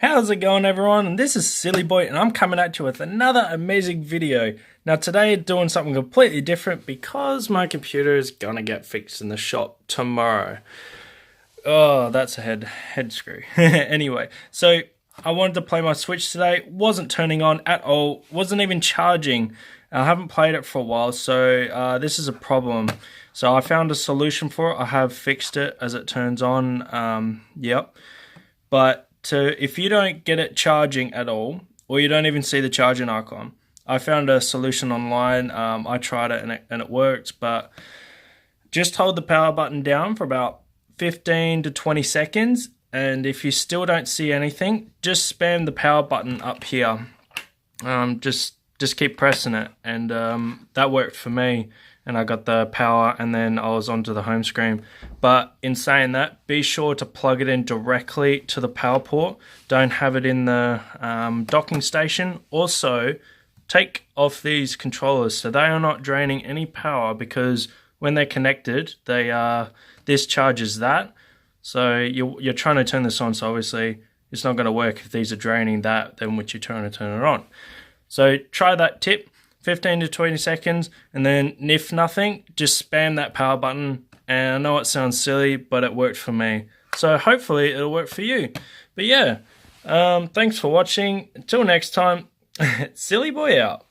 How's it going, everyone? And this is Sillyboy, and I'm coming at you with another amazing video. Now today doing something completely different because my computer is gonna get fixed in the shop tomorrow. Oh, that's a head screw. Anyway, so I wanted to play my Switch today. Wasn't turning on at all. Wasn't even charging. I haven't played it for a while, so this is a problem. So I found a solution for it. I have fixed it as it turns on. Yep. But if you don't get it charging at all, or you don't even see the charging icon, I found a solution online. I tried it and it worked, but just hold the power button down for about 15 to 20 seconds, and if you still don't see anything, just spam the power button up here. Just keep pressing it, and that worked for me, and I got the power, and then I was onto the home screen. But in saying that, be sure to plug it in directly to the power port. Don't have it in the docking station. Also, take off these controllers so they are not draining any power, because when they're connected, this charges that. So you're trying to turn this on, so obviously it's not going to work if these are draining that, then which you're trying to turn it on. So try that tip, 15 to 20 seconds, and then if nothing, just spam that power button. And I know it sounds silly, but it worked for me. So hopefully it'll work for you. But yeah, thanks for watching. Until next time, Silly Boy out.